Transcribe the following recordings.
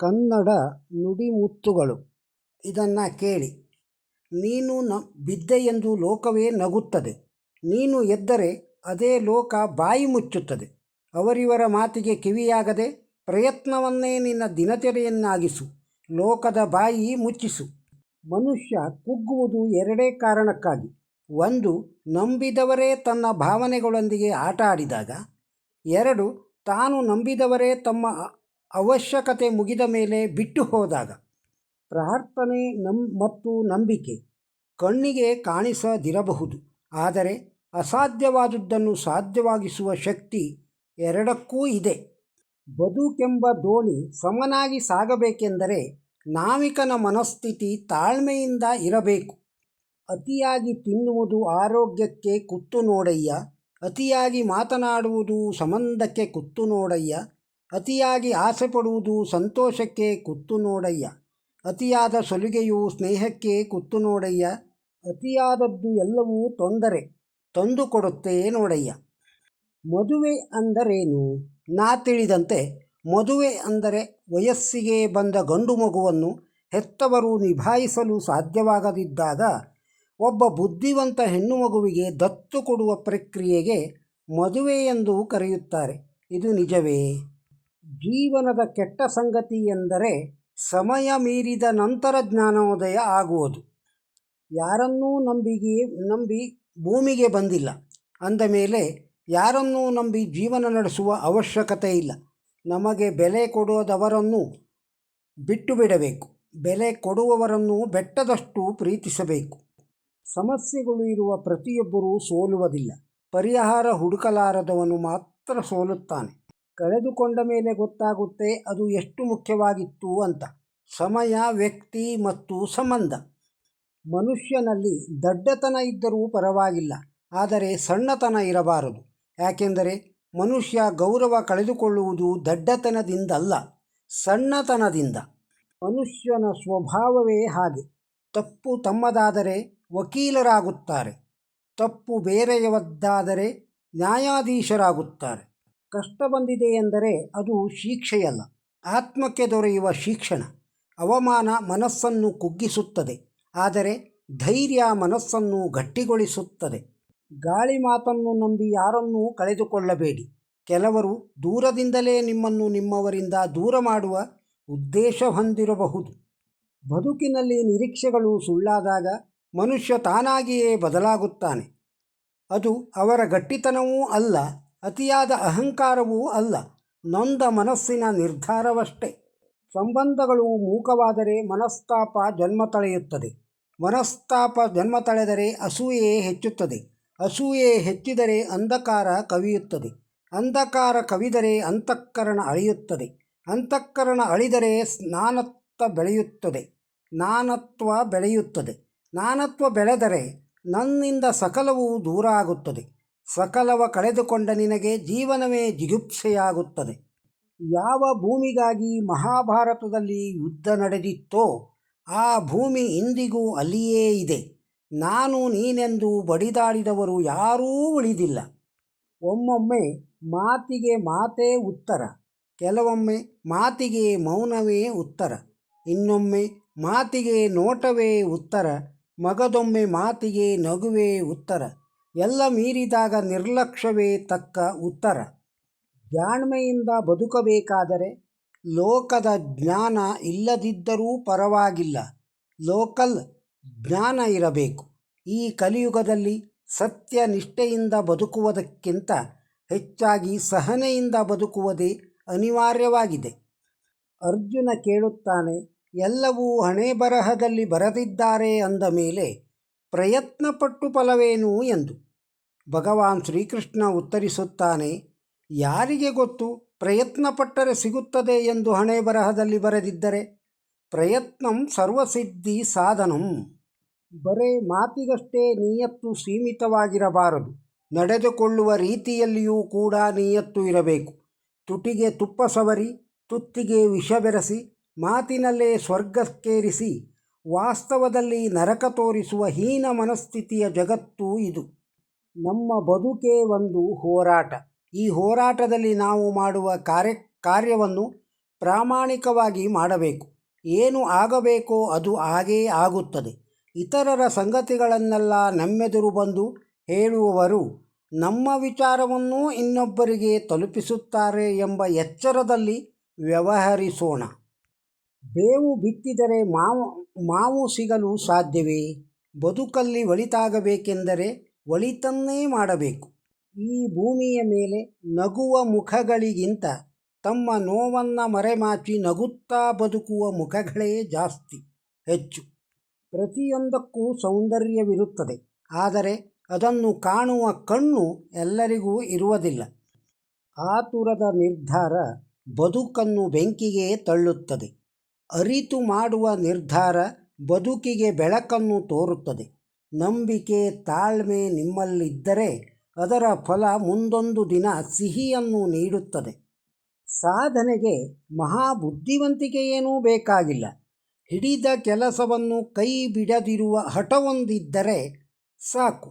ಕನ್ನಡ ನುಡಿಮುತ್ತುಗಳು. ಇದನ್ನು ಕೇಳಿ. ನೀನು ಬಿದ್ದೆಯೆಂದು ಲೋಕವೇ ನಗುತ್ತದೆ. ನೀನು ಎದ್ದರೆ ಅದೇ ಲೋಕ ಬಾಯಿ ಮುಚ್ಚುತ್ತದೆ. ಅವರಿವರ ಮಾತಿಗೆ ಕಿವಿಯಾಗದೆ ಪ್ರಯತ್ನವನ್ನೇ ನಿನ್ನ ದಿನಚರಿಯನ್ನಾಗಿಸು. ಲೋಕದ ಬಾಯಿ ಮುಚ್ಚಿಸು. ಮನುಷ್ಯ ಕುಗ್ಗುವುದು ಎರಡೇ ಕಾರಣಕ್ಕಾಗಿ. ಒಂದು, ನಂಬಿದವರೇ ತನ್ನ ಭಾವನೆಗಳೊಂದಿಗೆ ಆಟ ಆಡಿದಾಗ. ಎರಡು, ತಾನು ನಂಬಿದವರೇ ತಮ್ಮ ಅವಶ್ಯಕತೆ ಮುಗಿದ ಮೇಲೆ ಬಿಟ್ಟು ಹೋದಾಗ. ಪ್ರಾರ್ಥನೆ ಮತ್ತು ನಂಬಿಕೆ ಕಣ್ಣಿಗೆ ಕಾಣಿಸದಿರಬಹುದು, ಆದರೆ ಅಸಾಧ್ಯವಾದುದನ್ನು ಸಾಧ್ಯವಾಗಿಸುವ ಶಕ್ತಿ ಎರಡಕ್ಕೂ ಇದೆ. ಬದುಕೆಂಬ ದೋಣಿ ಸಮನಾಗಿ ಸಾಗಬೇಕೆಂದರೆ ನಾವಿಕನ ಮನಸ್ಥಿತಿ ತಾಳ್ಮೆಯಿಂದ ಇರಬೇಕು. ಅತಿಯಾಗಿ ತಿನ್ನುವುದು ಆರೋಗ್ಯಕ್ಕೆ ಕುತ್ತು ನೋಡಯ್ಯ, ಅತಿಯಾಗಿ ಮಾತನಾಡುವುದು ಸಂಬಂಧಕ್ಕೆ ಕುತ್ತು ನೋಡಯ್ಯ, ಅತಿಯಾಗಿ ಆಸೆ ಪಡುವುದು ಸಂತೋಷಕ್ಕೆ ಕುತ್ತು ನೋಡಯ್ಯ, ಅತಿಯಾದ ಸಲುಗೆಯು ಸ್ನೇಹಕ್ಕೆ ಕುತ್ತು ನೋಡಯ್ಯ, ಅತಿಯಾದದ್ದು ಎಲ್ಲವೂ ತೊಂದರೆ ತಂದುಕೊಡುತ್ತೆ ನೋಡಯ್ಯ. ಮದುವೆ ಅಂದರೇನು? ನಾ ತಿಳಿದಂತೆ ಮದುವೆ ಅಂದರೆ ವಯಸ್ಸಿಗೆ ಬಂದ ಗಂಡು ಮಗುವನ್ನು ಹೆತ್ತವರು ನಿಭಾಯಿಸಲು ಸಾಧ್ಯವಾಗದಿದ್ದಾಗ ಒಬ್ಬ ಬುದ್ಧಿವಂತ ಹೆಣ್ಣು ಮಗುವಿಗೆ ದತ್ತು ಕೊಡುವ ಪ್ರಕ್ರಿಯೆಗೆ ಮದುವೆ ಎಂದು ಕರೆಯುತ್ತಾರೆ. ಇದು ನಿಜವೇ? ಜೀವನದ ಕೆಟ್ಟ ಸಂಗತಿ ಎಂದರೆ ಸಮಯ ಮೀರಿದ ನಂತರ ಜ್ಞಾನೋದಯ ಆಗುವುದು. ಯಾರನ್ನೂ ನಂಬಿ ಭೂಮಿಗೆ ಬಂದಿಲ್ಲ ಅಂದ ಮೇಲೆ ಯಾರನ್ನೂ ನಂಬಿ ಜೀವನ ನಡೆಸುವ ಅವಶ್ಯಕತೆ ಇಲ್ಲ. ನಮಗೆ ಬೆಲೆ ಕೊಡೋದವರನ್ನು ಬಿಟ್ಟು ಬಿಡಬೇಕು. ಬೆಲೆ ಕೊಡುವವರನ್ನು ಬೆಟ್ಟದಷ್ಟು ಪ್ರೀತಿಸಬೇಕು. ಸಮಸ್ಯೆಗಳು ಇರುವ ಪ್ರತಿಯೊಬ್ಬರೂ ಸೋಲುವುದಿಲ್ಲ. ಪರಿಹಾರ ಹುಡುಕಲಾರದವನು ಮಾತ್ರ ಸೋಲುತ್ತಾನೆ. ಕಳೆದುಕೊಂಡ ಮೇಲೆ ಗೊತ್ತಾಗುತ್ತೆ ಅದು ಎಷ್ಟು ಮುಖ್ಯವಾಗಿತ್ತು ಅಂತ. ಸಮಯ, ವ್ಯಕ್ತಿ ಮತ್ತು ಸಂಬಂಧ. ಮನುಷ್ಯನಲ್ಲಿ ದಡ್ಡತನ ಇದ್ದರೂ ಪರವಾಗಿಲ್ಲ, ಆದರೆ ಸಣ್ಣತನ ಇರಬಾರದು. ಯಾಕೆಂದರೆ ಮನುಷ್ಯ ಗೌರವ ಕಳೆದುಕೊಳ್ಳುವುದು ದಡ್ಡತನದಿಂದಲ್ಲ, ಸಣ್ಣತನದಿಂದ. ಮನುಷ್ಯನ ಸ್ವಭಾವವೇ ಹಾಗೆ. ತಪ್ಪು ತಮ್ಮದಾದರೆ ವಕೀಲರಾಗುತ್ತಾರೆ, ತಪ್ಪು ಬೇರೆಯವದ್ದಾದರೆ ನ್ಯಾಯಾಧೀಶರಾಗುತ್ತಾರೆ. ಕಷ್ಟ ಬಂದಿದೆ ಎಂದರೆ ಅದು ಶಿಕ್ಷೆಯಲ್ಲ, ಆತ್ಮಕ್ಕೆ ದೊರೆಯುವ ಶಿಕ್ಷಣ. ಅವಮಾನ ಮನಸ್ಸನ್ನು ಕುಗ್ಗಿಸುತ್ತದೆ, ಆದರೆ ಧೈರ್ಯ ಮನಸ್ಸನ್ನು ಗಟ್ಟಿಗೊಳಿಸುತ್ತದೆ. ಗಾಳಿ ಮಾತನ್ನು ನಂಬಿ ಯಾರನ್ನೂ ಕಳೆದುಕೊಳ್ಳಬೇಡಿ. ಕೆಲವರು ದೂರದಿಂದಲೇ ನಿಮ್ಮನ್ನು ನಿಮ್ಮವರಿಂದ ದೂರ ಮಾಡುವ ಉದ್ದೇಶ ಹೊಂದಿರಬಹುದು. ಬದುಕಿನಲ್ಲಿ ನಿರೀಕ್ಷೆಗಳು ಸುಳ್ಳಾದಾಗ ಮನುಷ್ಯ ತಾನಾಗಿಯೇ ಬದಲಾಗುತ್ತಾನೆ. ಅದು ಅವರ ಗಟ್ಟಿತನವೂ ಅಲ್ಲ, ಅತಿಯಾದ ಅಹಂಕಾರವೂ ಅಲ್ಲ, ನೊಂದ ಮನಸ್ಸಿನ ನಿರ್ಧಾರವಷ್ಟೇ. ಸಂಬಂಧಗಳು ಮೂಕವಾದರೆ ಮನಸ್ತಾಪ ಜನ್ಮ ತಳೆಯುತ್ತದೆ. ಮನಸ್ತಾಪ ಜನ್ಮ ತಳೆದರೆ ಅಸೂಯೆ ಹೆಚ್ಚುತ್ತದೆ. ಅಸೂಯೆ ಹೆಚ್ಚಿದರೆ ಅಂಧಕಾರ ಕವಿಯುತ್ತದೆ. ಅಂಧಕಾರ ಕವಿದರೆ ಅಂತಃಕರಣ ಅಳಿಯುತ್ತದೆ. ಅಂತಃಕರಣ ಅಳಿದರೆ ನಾನತ್ವ ಬೆಳೆಯುತ್ತದೆ. ನಾನತ್ವ ಬೆಳೆದರೆ ನನ್ನಿಂದ ಸಕಲವೂ ದೂರ ಆಗುತ್ತದೆ. ಸಕಲವ ಕಳೆದುಕೊಂಡ ನಿನಗೆ ಜೀವನವೇ ಜಿಗುಪ್ಸೆಯಾಗುತ್ತದೆ. ಯಾವ ಭೂಮಿಗಾಗಿ ಮಹಾಭಾರತದಲ್ಲಿ ಯುದ್ಧ ನಡೆದಿತ್ತೋ ಆ ಭೂಮಿ ಇಂದಿಗೂ ಅಲ್ಲಿಯೇ ಇದೆ. ನಾನು ನೀನೆಂದು ಬಡಿದಾಡಿದವರು ಯಾರೂ ಉಳಿದಿಲ್ಲ. ಒಮ್ಮೊಮ್ಮೆ ಮಾತಿಗೆ ಮಾತೇ ಉತ್ತರ, ಕೆಲವೊಮ್ಮೆ ಮಾತಿಗೆ ಮೌನವೇ ಉತ್ತರ, ಇನ್ನೊಮ್ಮೆ ಮಾತಿಗೆ ನೋಟವೇ ಉತ್ತರ, ಮಗದೊಮ್ಮೆ ಮಾತಿಗೆ ನಗುವೇ ಉತ್ತರ. ಎಲ್ಲ ಮೀರಿದಾಗ ನಿರ್ಲಕ್ಷ್ಯವೇ ತಕ್ಕ ಉತ್ತರ. ಜಾಣ್ಮೆಯಿಂದ ಬದುಕಬೇಕಾದರೆ ಲೋಕದ ಜ್ಞಾನ ಇಲ್ಲದಿದ್ದರೂ ಪರವಾಗಿಲ್ಲ, ಲೋಕಲ್ ಜ್ಞಾನ ಇರಬೇಕು. ಈ ಕಲಿಯುಗದಲ್ಲಿ ಸತ್ಯ ನಿಷ್ಠೆಯಿಂದ ಬದುಕುವುದಕ್ಕಿಂತ ಹೆಚ್ಚಾಗಿ ಸಹನೆಯಿಂದ ಬದುಕುವುದೇ ಅನಿವಾರ್ಯವಾಗಿದೆ. ಅರ್ಜುನ ಕೇಳುತ್ತಾನೆ, ಎಲ್ಲವೂ ಹಣೆ ಬರಹದಲ್ಲಿ ಬರೆದಿದ್ದಾರೆ ಅಂದ ಮೇಲೆ ಪ್ರಯತ್ನಪಟ್ಟು ಫಲವೇನು ಎಂದು. ಭಗವಾನ್ ಶ್ರೀಕೃಷ್ಣ ಉತ್ತರಿಸುತ್ತಾನೆ, ಯಾರಿಗೆ ಗೊತ್ತು ಪ್ರಯತ್ನಪಟ್ಟರೆ ಸಿಗುತ್ತದೆ ಎಂದು ಹಣೆ ಬರಹದಲ್ಲಿ ಬರೆದಿದ್ದರೆ. ಪ್ರಯತ್ನಂ ಸರ್ವಸಿದ್ಧಿ ಸಾಧನಂ. ಬರೇ ಮಾತಿಗಷ್ಟೇ ನಿಯತ್ತು ಸೀಮಿತವಾಗಿರಬಾರದು, ನಡೆದುಕೊಳ್ಳುವ ರೀತಿಯಲ್ಲಿಯೂ ಕೂಡ ನಿಯತ್ತು ಇರಬೇಕು. ತುಟಿಗೆ ತುಪ್ಪ ಸವರಿ ತುತ್ತಿಗೆ ವಿಷ ಬೆರೆಸಿ ಮಾತಿನಲ್ಲೇ ಸ್ವರ್ಗಕ್ಕೇರಿಸಿ ವಾಸ್ತವದಲ್ಲಿ ನರಕ ತೋರಿಸುವ ಹೀನ ಮನಸ್ಥಿತಿಯ ಜಗತ್ತು ಇದು. ನಮ್ಮ ಬದುಕೇ ಒಂದು ಹೋರಾಟ. ಈ ಹೋರಾಟದಲ್ಲಿ ನಾವು ಮಾಡುವ ಕಾರ್ಯವನ್ನು ಪ್ರಾಮಾಣಿಕವಾಗಿ ಮಾಡಬೇಕು. ಏನು ಆಗಬೇಕೋ ಅದು ಆಗೇ ಆಗುತ್ತದೆ. ಇತರರ ಸಂಗತಿಗಳನ್ನೆಲ್ಲ ನಮ್ಮೆದುರು ಬಂದು ಹೇಳುವವರು ನಮ್ಮ ವಿಚಾರವನ್ನು ಇನ್ನೊಬ್ಬರಿಗೆ ತಲುಪಿಸುತ್ತಾರೆ ಎಂಬ ಎಚ್ಚರದಲ್ಲಿ ವ್ಯವಹರಿಸೋಣ. ಬೇವು ಬಿತ್ತಿದರೆ ಮಾವು ಸಿಗಲು ಸಾಧ್ಯವೇ? ಬದುಕಲ್ಲಿ ಒಳಿತಾಗಬೇಕೆಂದರೆ ಒಳಿತನ್ನೇ ಮಾಡಬೇಕು. ಈ ಭೂಮಿಯ ಮೇಲೆ ನಗುವ ಮುಖಗಳಿಗಿಂತ ತಮ್ಮ ನೋವನ್ನು ಮರೆಮಾಚಿ ನಗುತ್ತಾ ಬದುಕುವ ಮುಖಗಳೇ ಹೆಚ್ಚು. ಪ್ರತಿಯೊಂದಕ್ಕೂ ಸೌಂದರ್ಯವಿರುತ್ತದೆ, ಆದರೆ ಅದನ್ನು ಕಾಣುವ ಕಣ್ಣು ಎಲ್ಲರಿಗೂ ಇರುವುದಿಲ್ಲ. ಆತುರದ ನಿರ್ಧಾರ ಬದುಕನ್ನು ಬೆಂಕಿಗೆ ತಳ್ಳುತ್ತದೆ. ಅರಿತು ಮಾಡುವ ನಿರ್ಧಾರ ಬದುಕಿಗೆ ಬೆಳಕನ್ನು ತೋರುತ್ತದೆ. ನಂಬಿಕೆ, ತಾಳ್ಮೆ ನಿಮ್ಮಲ್ಲಿದ್ದರೆ ಅದರ ಫಲ ಮುಂದೊಂದು ದಿನ ಸಿಹಿಯನ್ನು ನೀಡುತ್ತದೆ. ಸಾಧನೆಗೆ ಮಹಾಬುದ್ಧಿವಂತಿಕೆಯೇನೂ ಬೇಕಾಗಿಲ್ಲ. ಹಿಡಿದ ಕೆಲಸವನ್ನು ಕೈ ಬಿಡದಿರುವ ಹಠವೊಂದಿದ್ದರೆ ಸಾಕು.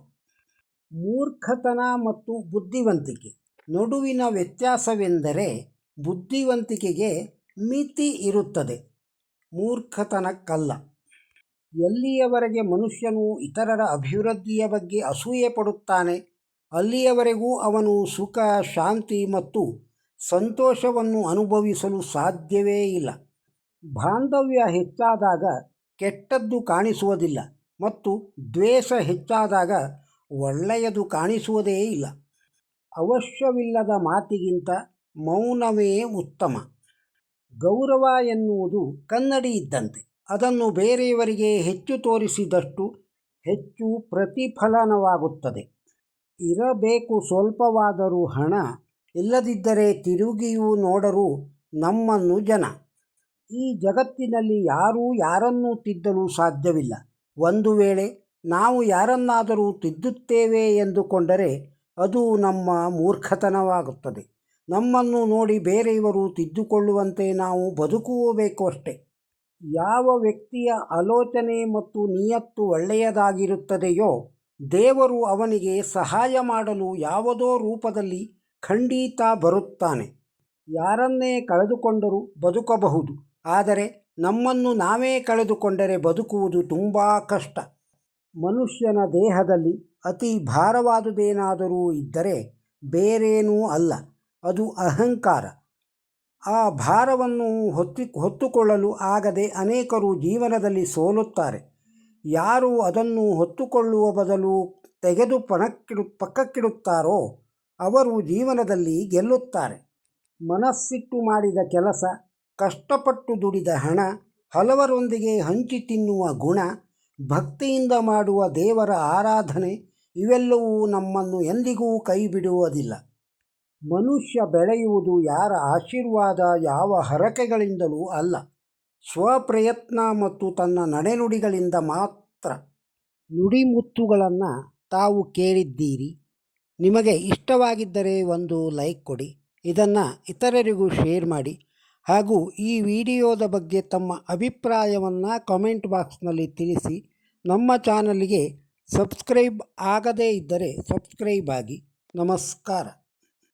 ಮೂರ್ಖತನ ಮತ್ತು ಬುದ್ಧಿವಂತಿಕೆ ನಡುವಿನ ವ್ಯತ್ಯಾಸವೆಂದರೆ ಬುದ್ಧಿವಂತಿಕೆಗೆ ಮಿತಿ ಇರುತ್ತದೆ, ಮೂರ್ಖತನಕ್ಕಲ್ಲ. ಎಲ್ಲಿಯವರೆಗೆ ಮನುಷ್ಯನು ಇತರರ ಅಭಿವೃದ್ಧಿಯ ಬಗ್ಗೆ ಅಸೂಯೆ ಪಡುತ್ತಾನೆ, ಅಲ್ಲಿಯವರೆಗೂ ಅವನು ಸುಖ, ಶಾಂತಿ ಮತ್ತು ಸಂತೋಷವನ್ನು ಅನುಭವಿಸಲು ಸಾಧ್ಯವೇ ಇಲ್ಲ. ಬಾಂಧವ್ಯ ಹೆಚ್ಚಾದಾಗ ಕೆಟ್ಟದ್ದು ಕಾಣಿಸುವುದಿಲ್ಲ ಮತ್ತು ದ್ವೇಷ ಹೆಚ್ಚಾದಾಗ ಒಳ್ಳೆಯದು ಕಾಣಿಸುವುದೇ ಇಲ್ಲ. ಅವಶ್ಯವಿಲ್ಲದ ಮಾತಿಗಿಂತ ಮೌನವೇ ಉತ್ತಮ. ಗೌರವ ಎನ್ನುವುದು ಕನ್ನಡಿ ಇದ್ದಂತೆ. ಅದನ್ನು ಬೇರೆಯವರಿಗೆ ಹೆಚ್ಚು ತೋರಿಸಿದಷ್ಟು ಹೆಚ್ಚು ಪ್ರತಿಫಲನವಾಗುತ್ತದೆ. ಇರಬೇಕು ಸ್ವಲ್ಪವಾದರೂ ಹಣ, ಇಲ್ಲದಿದ್ದರೆ ತಿರುಗಿಯೂ ನೋಡರು ನಮ್ಮನ್ನು ಜನ. ಈ ಜಗತ್ತಿನಲ್ಲಿ ಯಾರೂ ಯಾರನ್ನೂ ತಿದ್ದಲು ಸಾಧ್ಯವಿಲ್ಲ. ಒಂದು ವೇಳೆ ನಾವು ಯಾರನ್ನಾದರೂ ತಿದ್ದುತ್ತೇವೆ ಎಂದುಕೊಂಡರೆ ಅದು ನಮ್ಮ ಮೂರ್ಖತನವಾಗುತ್ತದೆ. ನಮ್ಮನ್ನು ನೋಡಿ ಬೇರೆಯವರು ತಿದ್ದುಕೊಳ್ಳುವಂತೆ ನಾವು ಬದುಕಬೇಕು ಅಷ್ಟೇ. ಯಾವ ವ್ಯಕ್ತಿಯ ಆಲೋಚನೆ ಮತ್ತು ನಿಯತ್ತು ಒಳ್ಳೆಯದಾಗಿರುತ್ತದೆಯೋ ದೇವರು ಅವನಿಗೆ ಸಹಾಯ ಮಾಡಲು ಯಾವುದೋ ರೂಪದಲ್ಲಿ ಖಂಡಿತ ಬರುತ್ತಾನೆ. ಯಾರನ್ನೇ ಕಳೆದುಕೊಂಡರೂ ಬದುಕಬಹುದು, ಆದರೆ ನಮ್ಮನ್ನು ನಾವೇ ಕಳೆದುಕೊಂಡರೆ ಬದುಕುವುದು ತುಂಬ ಕಷ್ಟ. ಮನುಷ್ಯನ ದೇಹದಲ್ಲಿ ಅತಿ ಭಾರವಾದುದೇನಾದರೂ ಇದ್ದರೆ ಬೇರೇನೂ ಅಲ್ಲ, ಅದು ಅಹಂಕಾರ. ಆ ಭಾರವನ್ನು ಹೊತ್ತುಕೊಳ್ಳಲು ಆಗದೆ ಅನೇಕರು ಜೀವನದಲ್ಲಿ ಸೋಲುತ್ತಾರೆ. ಯಾರು ಅದನ್ನು ಹೊತ್ತುಕೊಳ್ಳುವ ಬದಲು ತೆಗೆದು ಪಕ್ಕಕ್ಕಿಡುತ್ತಾರೋ ಅವರು ಜೀವನದಲ್ಲಿ ಗೆಲ್ಲುತ್ತಾರೆ. ಮನಸ್ಸಿಟ್ಟು ಮಾಡಿದ ಕೆಲಸ, ಕಷ್ಟಪಟ್ಟು ದುಡಿದ ಹಣ, ಹಲವರೊಂದಿಗೆ ಹಂಚಿ ತಿನ್ನುವ ಗುಣ, ಭಕ್ತಿಯಿಂದ ಮಾಡುವ ದೇವರ ಆರಾಧನೆ ಇವೆಲ್ಲವೂ ನಮ್ಮನ್ನು ಎಂದಿಗೂ ಕೈ ಬಿಡುವುದಿಲ್ಲ. ಮನುಷ್ಯ ಬೆಳೆಯುವುದು ಯಾರ ಆಶೀರ್ವಾದ, ಯಾವ ಹರಕೆಗಳಿಂದಲೂ ಅಲ್ಲ, ಸ್ವಪ್ರಯತ್ನ ಮತ್ತು ತನ್ನ ನಡೆನುಡಿಗಳಿಂದ ಮಾತ್ರ. ನುಡಿಮುತ್ತುಗಳನ್ನು ತಾವು ಕೇಳಿದ್ದೀರಿ. ನಿಮಗೆ ಇಷ್ಟವಾಗಿದ್ದರೆ ಒಂದು ಲೈಕ್ ಕೊಡಿ, ಇದನ್ನು ಇತರರಿಗೂ ಶೇರ್ ಮಾಡಿ, ಹಾಗೂ ಈ ವಿಡಿಯೋದ ಬಗ್ಗೆ ತಮ್ಮ ಅಭಿಪ್ರಾಯವನ್ನು ಕಾಮೆಂಟ್ ಬಾಕ್ಸ್ನಲ್ಲಿ ತಿಳಿಸಿ. ನಮ್ಮ ಚಾನಲ್ಗೆ ಸಬ್ಸ್ಕ್ರೈಬ್ ಆಗದೇ ಇದ್ದರೆ ಸಬ್ಸ್ಕ್ರೈಬ್ ಆಗಿ. ನಮಸ್ಕಾರ.